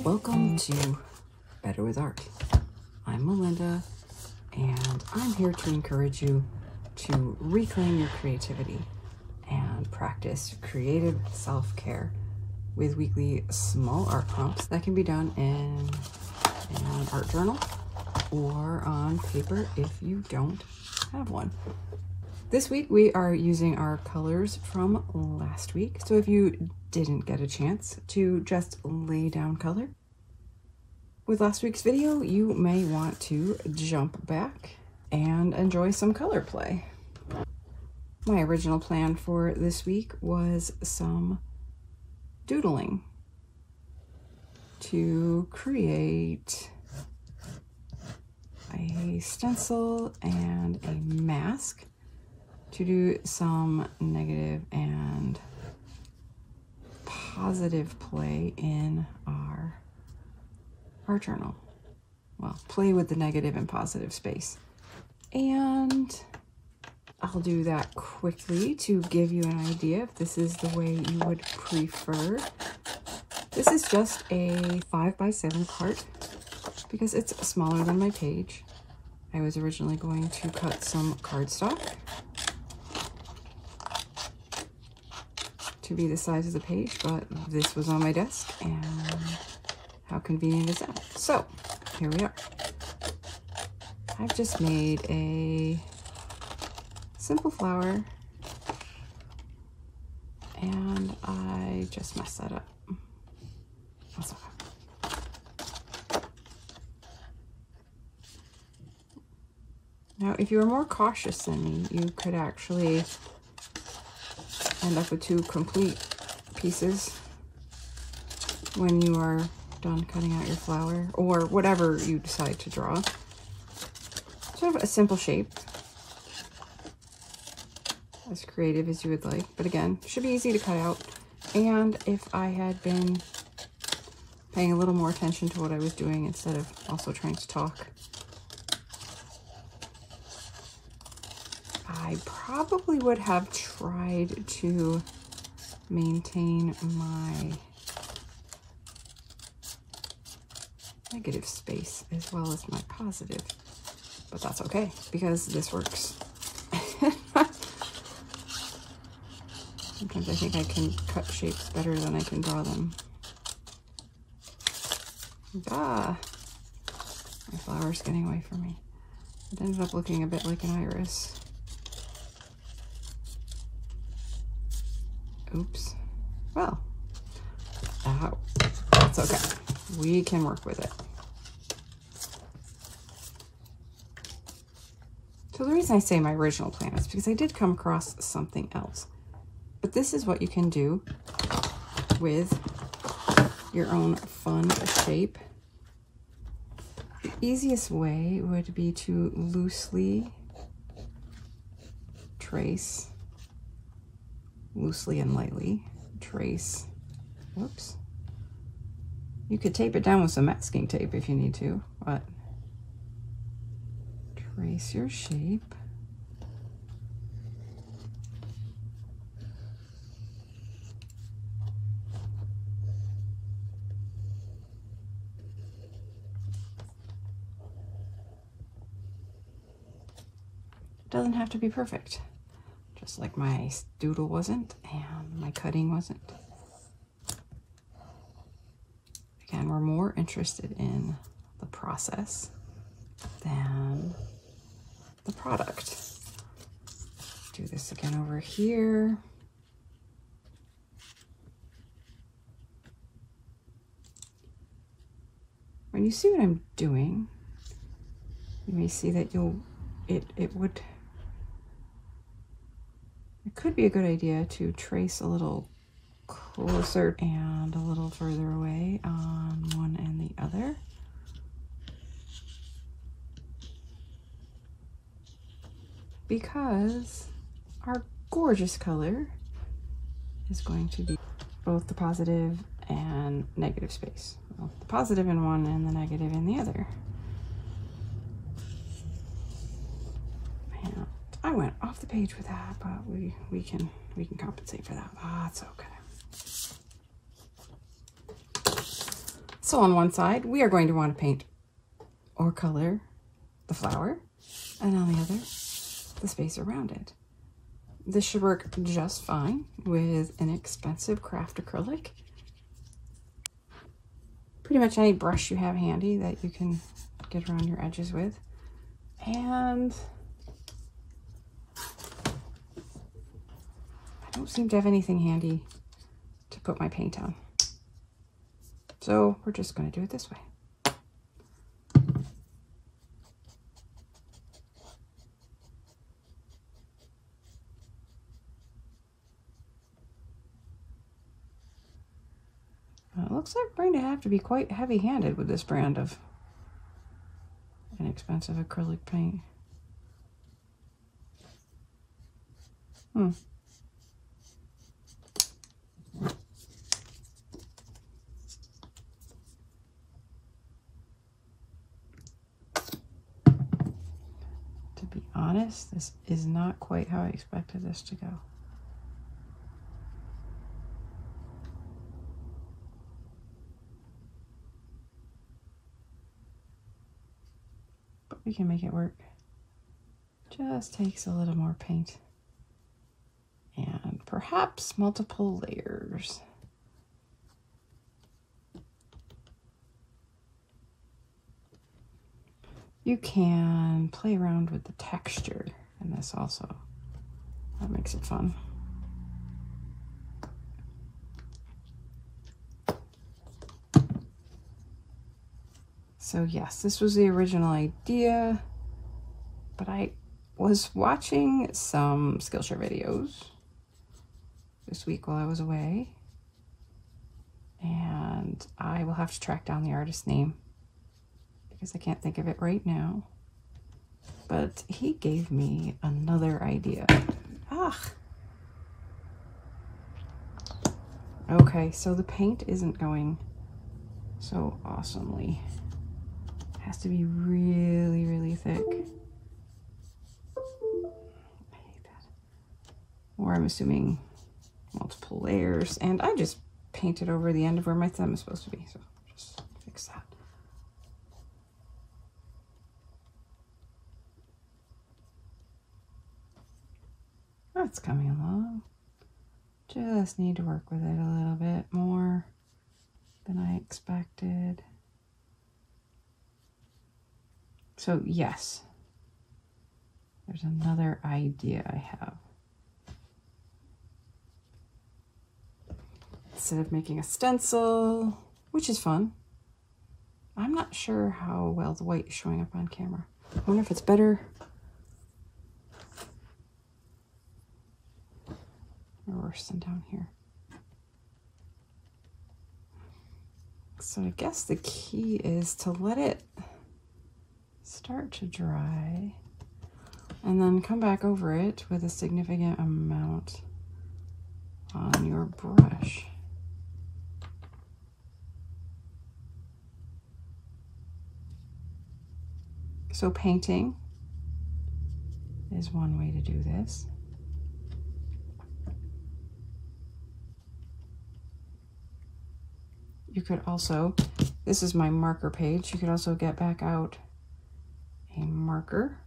Welcome to Better with Art. I'm Melinda, and I'm here to encourage you to reclaim your creativity and practice creative self-care with weekly small art prompts that can be done in an art journal or on paper if you don't have one. This week we are using our colors from last week, so if you didn't get a chance to just lay down color with last week's video, you may want to jump back and enjoy some color play. My original plan for this week was some doodling to create a stencil and a mask to do some negative and positive play in our art journal. Well, play with the negative and positive space. And I'll do that quickly to give you an idea if this is the way you would prefer. This is just a 5x7 card because it's smaller than my page. I was originally going to cut some cardstock to be the size of the page, but this was on my desk, and how convenient is that? So here we are. I've just made a simple flower, and I just messed that up. That's okay. Now, if you were more cautious than me, you could actually end up with two complete pieces when you are done cutting out your flower, or whatever you decide to draw. Sort of a simple shape, as creative as you would like, but again, should be easy to cut out. And if I had been paying a little more attention to what I was doing instead of also trying to talk, I probably would have tried to maintain my negative space as well as my positive, but that's okay because this works. Sometimes I think I can cut shapes better than I can draw them. Ah, my flower's getting away from me. It ended up looking a bit like an iris. Oops. Well, that's okay. We can work with it. So the reason I say my original plan is because I did come across something else. But this is what you can do with your own fun shape. The easiest way would be to loosely trace, loosely and lightly trace, whoops. You could tape it down with some masking tape if you need to, but trace your shape. It doesn't have to be perfect, just like my doodle wasn't and my cutting wasn't. Again, we're more interested in the process than the product. Do this again over here. When you see what I'm doing, you may see that it could be a good idea to trace a little closer and a little further away on one and the other. Because our gorgeous color is going to be both the positive and negative space. Well, the positive in one and the negative in the other. And I went off the page with that, but we can compensate for that. That's okay. So on one side, we are going to want to paint or color the flower, and on the other, the space around it. This should work just fine with inexpensive craft acrylic. Pretty much any brush you have handy that you can get around your edges with. And I don't seem to have anything handy to put my paint on. So we're just going to do it this way. It looks like we're going to have to be quite heavy-handed with this brand of inexpensive acrylic paint. To be honest, this is not quite how I expected this to go. We can make it work. Just takes a little more paint and perhaps multiple layers. You can play around with the texture in this also. That makes it fun. So yes, this was the original idea, but I was watching some Skillshare videos this week while I was away, and I will have to track down the artist's name because I can't think of it right now, but he gave me another idea. Okay, so the paint isn't going so awesomely. Has to be really, really thick. I hate that. Or I'm assuming multiple layers. And I just painted over the end of where my thumb is supposed to be. So just fix that. That's coming along. Just need to work with it a little bit more than I expected. So yes, there's another idea I have. Instead of making a stencil, which is fun, I'm not sure how well the white is showing up on camera. I wonder if it's better or worse than down here. So I guess the key is to let it start to dry and then come back over it with a significant amount on your brush. So painting is one way to do this. You could also, this is my marker page, you could also get back out a marker.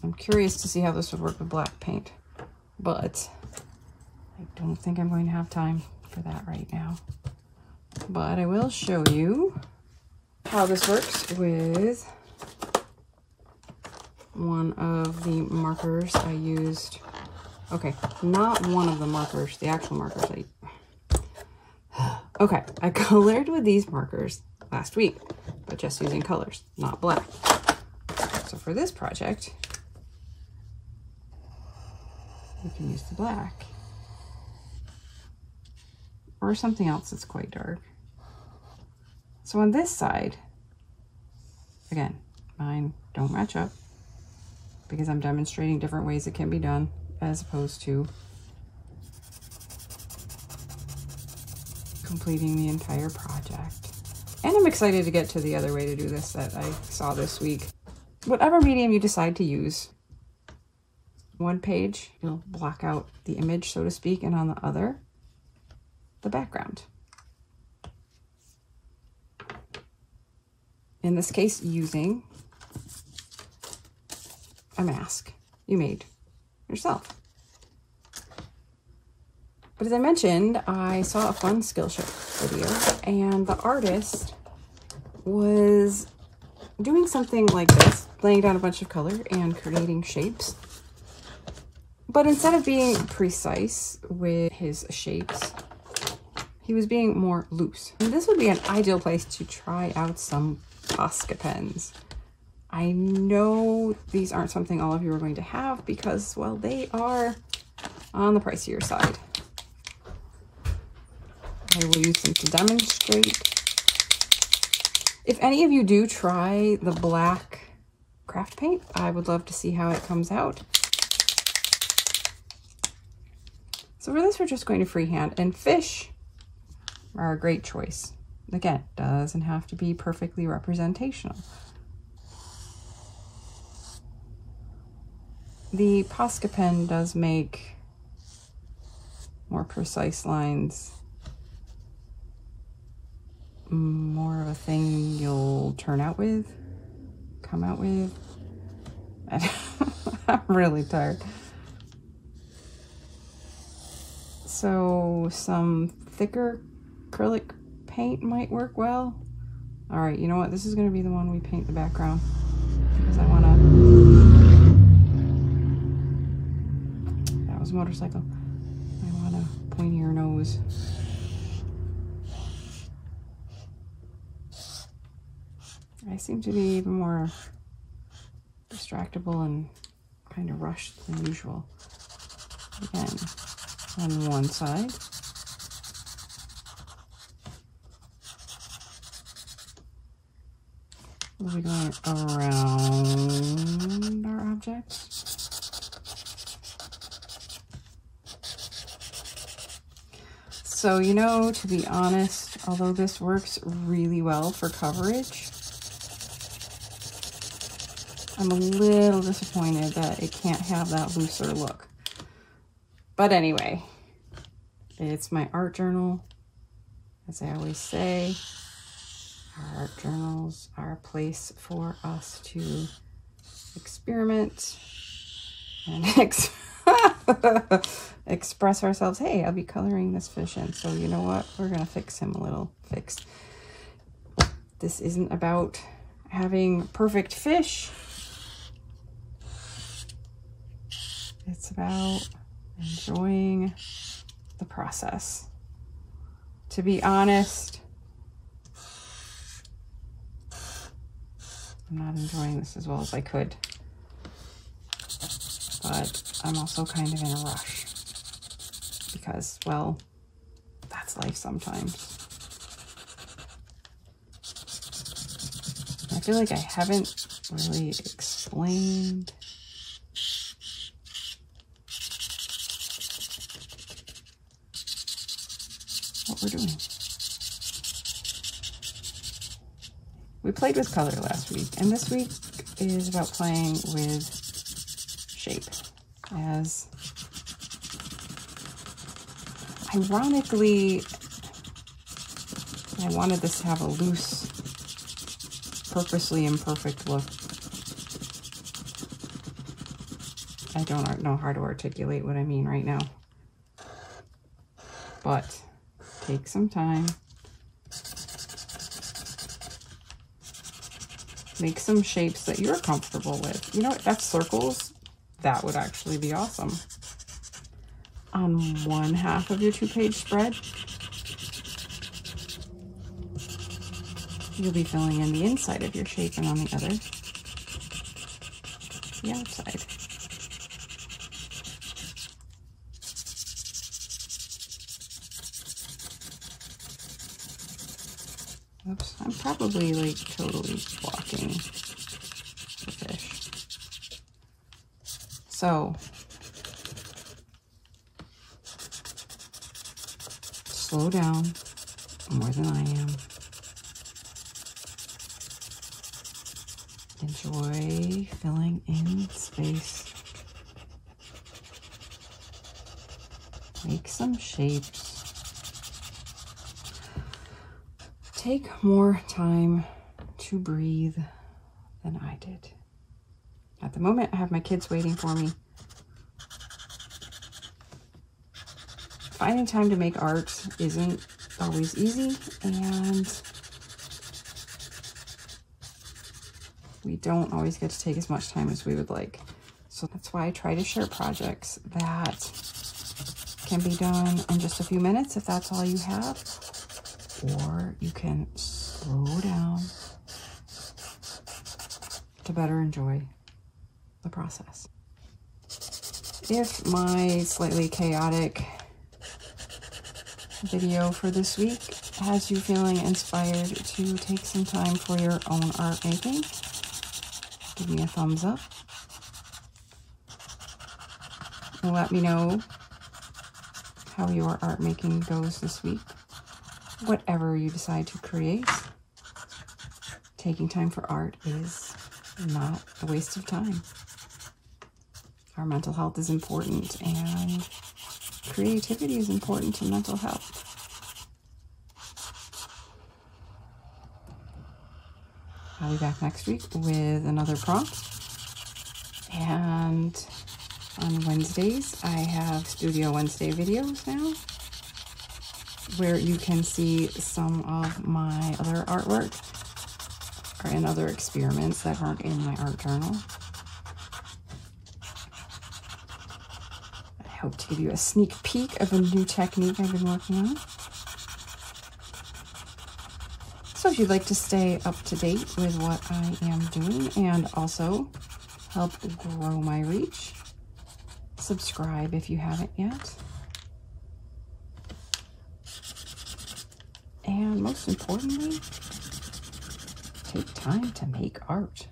I'm curious to see how this would work with black paint, but I don't think I'm going to have time for that right now. But I will show you how this works with one of the markers I used. Okay, not one of the markers, the actual markers Okay, I colored with these markers last week, but just using colors, not black. So for this project, we can use the black or something else that's quite dark. So on this side, again, mine don't match up because I'm demonstrating different ways it can be done as opposed to completing the entire project. And I'm excited to get to the other way to do this that I saw this week. Whatever medium you decide to use, one page, you'll block out the image, so to speak, and on the other, the background. In this case, using a mask you made yourself. But as I mentioned, I saw a fun Skillshare video, and the artist was doing something like this, laying down a bunch of color and creating shapes. But instead of being precise with his shapes, he was being more loose. And this would be an ideal place to try out some Posca pens. I know these aren't something all of you are going to have because, well, they are on the pricier side. I will use them to demonstrate. If any of you do try the black craft paint, I would love to see how it comes out. So for this, we're just going to freehand, and fish are a great choice. Again, doesn't have to be perfectly representational. The Posca pen does make more precise lines more of a thing you'll come out with. I'm really tired. So some thicker acrylic paint might work well. All right, you know what? This is going to be the one we paint the background because I want to... That was a motorcycle. I want a pointier nose. I seem to be even more distractible and kind of rushed than usual. Again, on one side. We'll be going around our object. So, you know, to be honest, although this works really well for coverage, I'm a little disappointed that it can't have that looser look. But anyway, it's my art journal. As I always say, our art journals are a place for us to experiment and express ourselves. Hey, I'll be coloring this fish in, so you know what? We're gonna fix him a little. Fixed. This isn't about having perfect fish. It's about enjoying the process. To be honest, I'm not enjoying this as well as I could, but I'm also kind of in a rush because, well, that's life sometimes. I feel like I haven't really explained what we're doing. We played with color last week, and this week is about playing with shape. As ironically, I wanted this to have a loose, purposely imperfect look. I don't know how to articulate what I mean right now, but take some time. Make some shapes that you're comfortable with. You know what? That's circles. That would actually be awesome. On one half of your 2-page spread, you'll be filling in the inside of your shape, and on the other, the outside. Oops, I'm probably like totally blocking the fish. So, slow down more than I am. Enjoy filling in space. Make some shapes. Take more time to breathe than I did. At the moment, I have my kids waiting for me. Finding time to make art isn't always easy, and we don't always get to take as much time as we would like. So that's why I try to share projects that can be done in just a few minutes if that's all you have, or you can slow down to better enjoy the process. If my slightly chaotic video for this week has you feeling inspired to take some time for your own art making, give me a thumbs up. And let me know how your art making goes this week. Whatever you decide to create, taking time for art is not a waste of time. Our mental health is important, and creativity is important to mental health. I'll be back next week with another prompt. And on Wednesdays, I have Studio Wednesday videos now, where you can see some of my other artwork and other experiments that aren't in my art journal. I hope to give you a sneak peek of a new technique I've been working on. So if you'd like to stay up to date with what I am doing and also help grow my reach, subscribe if you haven't yet. And most importantly, take time to make art.